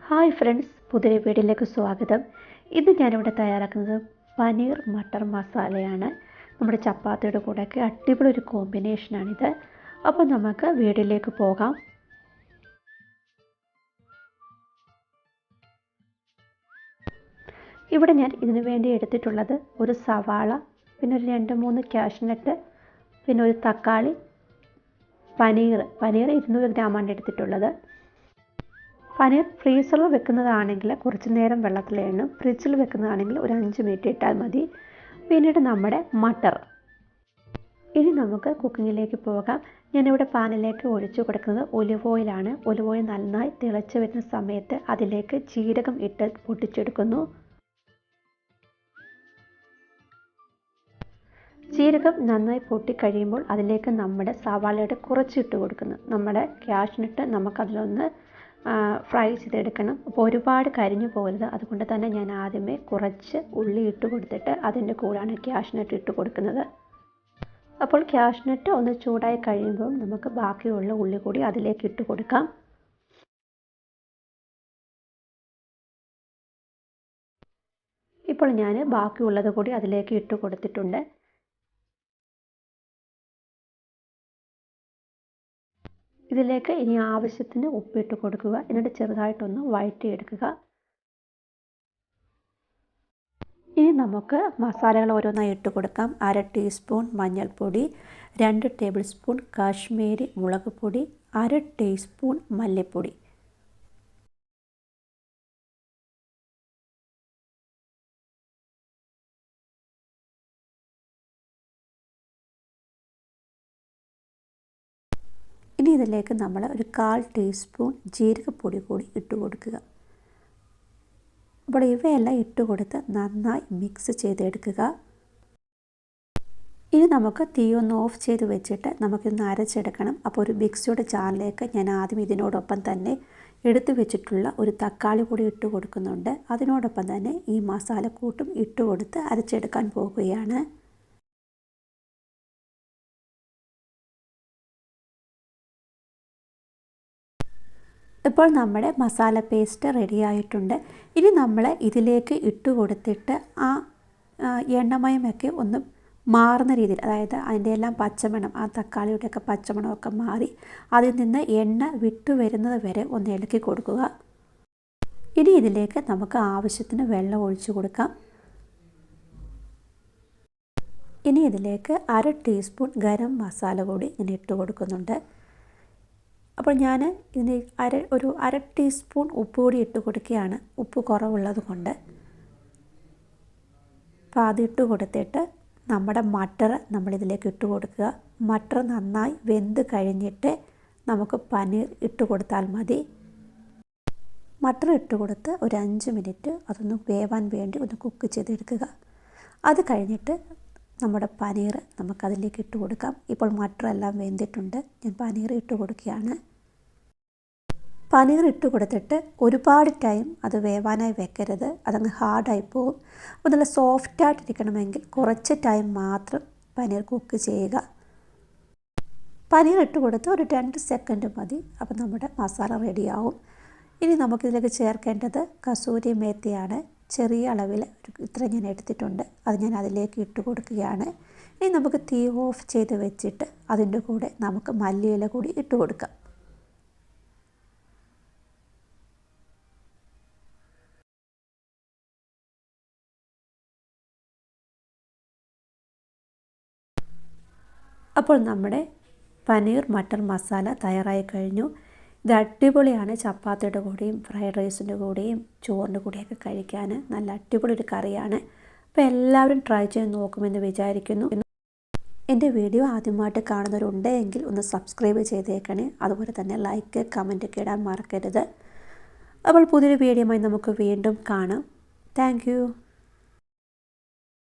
Hi friends, പുതിയ വീഡിയോയിലേക്ക് സ്വാഗതം. ഇത് ഞാനിവിടെ തയ്യാറാക്കുന്നത് പനീർ മട്ടർ മസാലയാണ്. നമ്മുടെ ചപ്പാത്തിയുടെ കൂടെയൊക്കെ അടിപൊളി ഒരു കോമ്പിനേഷനാണിത്. അപ്പോൾ നമുക്ക് വീഡിയോയിലേക്ക് പോകാം. ഇവിടെ ഞാൻ ഇതിനു വേണ്ടി എടുത്തിട്ടുള്ളത് ഒരു സവാള, പിന്നെ ഒരു 2-3 കാഷ്നട്ട്, പിന്നെ ഒരു തക്കാളി, പനീർ 200 ഗ്രാമാണ് എടുത്തിട്ടുള്ളത്. പനീർ ഫ്രീസറിൽ വെക്കുന്നതാണെങ്കിൽ കുറച്ച് നേരം വെള്ളത്തിലിടണം. ഫ്രിഡ്ജിൽ വെക്കുന്നതാണെങ്കിൽ ഒരു 5 മിനിറ്റ് ഇട്ടാൽ മതി. പിന്നീട് നമ്മുടെ മട്ടർ. ഇനി നമുക്ക് കുക്കിങ്ങിലേക്ക് പോകാം. ഞാനിവിടെ പാനിലേക്ക് ഒഴിച്ചു കൊടുക്കുന്നത് ഒലിവ് ഓയിലാണ്. ഒലിവ് ഓയിൽ നന്നായി തിളച്ച് വരുന്ന സമയത്ത് അതിലേക്ക് ജീരകം ഇട്ട് പൊട്ടിച്ചെടുക്കുന്നു. ജീരകം നന്നായി പൊട്ടിക്കഴിയുമ്പോൾ അതിലേക്ക് നമ്മുടെ സവാളയുടെ കുറച്ചിട്ട് കൊടുക്കുന്നു. നമ്മുടെ കാഷ്നട്ട് നമുക്കതിലൊന്ന് ഫ്രൈ ചെയ്തെടുക്കണം. അപ്പോൾ ഒരുപാട് കരിഞ്ഞു പോകരുത്. അതുകൊണ്ട് തന്നെ ഞാൻ ആദ്യമേ കുറച്ച് ഉള്ളി ഇട്ട് കൊടുത്തിട്ട് അതിൻ്റെ കൂടെയാണ് കാഷ്നട്ട് ഇട്ട് കൊടുക്കുന്നത്. അപ്പോൾ കാഷ്നട്ട് ഒന്ന് ചൂടായി കഴിയുമ്പോൾ നമുക്ക് ബാക്കിയുള്ള ഉള്ളി കൂടി അതിലേക്ക് ഇട്ട് കൊടുക്കാം. ഇപ്പോൾ ഞാൻ ബാക്കിയുള്ളത് കൂടി അതിലേക്ക് ഇട്ട് കൊടുത്തിട്ടുണ്ട്. ഇതിലേക്ക് ഇനി ആവശ്യത്തിന് ഉപ്പിട്ട് കൊടുക്കുക. എന്നിട്ട് ചെറുതായിട്ടൊന്ന് വഴറ്റിയെടുക്കുക. ഇനി നമുക്ക് മസാലകൾ ഓരോന്നായി ഇട്ട് കൊടുക്കാം. 1/2 ടീസ്പൂൺ മഞ്ഞൾപ്പൊടി, 2 ടേബിൾ സ്പൂൺ കാശ്മീരി മുളക് പൊടി, 1/2 ടീസ്പൂൺ മല്ലിപ്പൊടി. ഇനി ഇതിലേക്ക് നമ്മൾ ഒരു 1/4 ടീസ്പൂൺ ജീരകപ്പൊടി കൂടി ഇട്ട് കൊടുക്കുക. അപ്പോൾ ഇവയെല്ലാം ഇട്ട് കൊടുത്ത് നന്നായി മിക്സ് ചെയ്തെടുക്കുക. ഇനി നമുക്ക് തീ ഒന്ന് ഓഫ് ചെയ്ത് വെച്ചിട്ട് നമുക്കിതൊന്ന് അരച്ചെടുക്കണം. അപ്പോൾ ഒരു മിക്സിയുടെ ജാറിലേക്ക് ഞാൻ ആദ്യം ഇതിനോടൊപ്പം തന്നെ എടുത്തു വെച്ചിട്ടുള്ള ഒരു തക്കാളി കൂടി ഇട്ട് കൊടുക്കുന്നുണ്ട്. അതിനോടൊപ്പം തന്നെ ഈ മസാലക്കൂട്ടും ഇട്ട് കൊടുത്ത് അരച്ചെടുക്കാൻ പോകുകയാണ്. ഇപ്പോൾ നമ്മുടെ മസാല പേസ്റ്റ് റെഡി ആയിട്ടുണ്ട്. ഇനി നമ്മൾ ഇതിലേക്ക് ഇട്ട് കൊടുത്തിട്ട് ആ എണ്ണമയമൊക്കെ ഒന്ന് മാറുന്ന രീതിയിൽ, അതായത് അതിൻ്റെ എല്ലാം പച്ചമണം, ആ തക്കാളിയുടെയൊക്കെ പച്ചമണമൊക്കെ മാറി അതിൽ നിന്ന് എണ്ണ വിട്ടു വരുന്നത് വരെ ഒന്ന് ഇളക്കി കൊടുക്കുക. ഇനി ഇതിലേക്ക് നമുക്ക് ആവശ്യത്തിന് വെള്ളം ഒഴിച്ചു കൊടുക്കാം. ഇനി ഇതിലേക്ക് 1/2 ടീസ്പൂൺ ഗരം മസാല കൂടി ഇങ്ങനെ ഇട്ട് കൊടുക്കുന്നുണ്ട്. അപ്പോൾ ഞാൻ ഇതിന് ഒരു 1/2 ടീസ്പൂൺ ഉപ്പ് കൂടി ഇട്ട് കൊടുക്കുകയാണ്, ഉപ്പ് കുറവുള്ളത് കൊണ്ട്. അപ്പോൾ അതിട്ട് കൊടുത്തിട്ട് നമ്മുടെ മട്ടർ നമ്മളിതിലേക്ക് ഇട്ട് കൊടുക്കുക. മട്ടർ നന്നായി വെന്ത് കഴിഞ്ഞിട്ട് നമുക്ക് പനീർ ഇട്ട് കൊടുത്താൽ മതി. മട്ടർ ഇട്ട് കൊടുത്ത് ഒരു 5 മിനിറ്റ് അതൊന്ന് വേവാൻ വേണ്ടി ഒന്ന് കുക്ക് ചെയ്തെടുക്കുക. അത് കഴിഞ്ഞിട്ട് നമ്മുടെ പനീർ നമുക്കതിലേക്ക് ഇട്ട് കൊടുക്കാം. ഇപ്പോൾ മട്ടറെല്ലാം വെന്തിട്ടുണ്ട്. ഞാൻ പനീർ ഇട്ട് കൊടുക്കുകയാണ്. പനീർ ഇട്ട് കൊടുത്തിട്ട് ഒരുപാട് ടൈം അത് വേവാനായി വെക്കരുത്, അതങ്ങ് ഹാർഡായി പോകും. അപ്പോൾ നല്ല സോഫ്റ്റായിട്ടിരിക്കണമെങ്കിൽ കുറച്ച് ടൈം മാത്രം പനീർ കുക്ക് ചെയ്യുക. പനീർ ഇട്ട് കൊടുത്ത് ഒരു 2 സെക്കൻഡ് മതി. അപ്പോൾ നമ്മുടെ മസാല റെഡിയാവും. ഇനി നമുക്കിതിലേക്ക് ചേർക്കേണ്ടത് കസൂരി മേത്തിയാണ്. ചെറിയ അളവിൽ ഇത്ര ഞാൻ എടുത്തിട്ടുണ്ട്. അത് ഞാൻ അതിലേക്ക് ഇട്ട് കൊടുക്കുകയാണ്. ഇനി നമുക്ക് തീ ഓഫ് ചെയ്ത് വെച്ചിട്ട് അതിൻ്റെ കൂടെ നമുക്ക് മല്ലിയില കൂടി ഇട്ട് കൊടുക്കാം. അപ്പോൾ നമ്മുടെ പനീർ മട്ടർ മസാല തയ്യാറായി കഴിഞ്ഞു. ഇത് അടിപൊളിയാണ്. ചപ്പാത്തിയുടെ കൂടെയും ഫ്രൈഡ് റൈസിൻ്റെ കൂടെയും ചോറിൻ്റെ കൂടെയൊക്കെ കഴിക്കാൻ നല്ല അടിപൊളി ഒരു കറിയാണ്. അപ്പോൾ എല്ലാവരും ട്രൈ ചെയ്ത് നോക്കുമെന്ന് വിചാരിക്കുന്നു. എൻ്റെ വീഡിയോ ആദ്യമായിട്ട് കാണുന്നവരുണ്ടെങ്കിൽ ഒന്ന് സബ്സ്ക്രൈബ് ചെയ്തേക്കണേ. അതുപോലെ തന്നെ ലൈക്ക് കമൻറ്റൊക്കെ ഇടാൻ മറക്കരുത്. അപ്പോൾ പുതിയൊരു വീഡിയോയുമായി നമുക്ക് വീണ്ടും കാണാം. താങ്ക്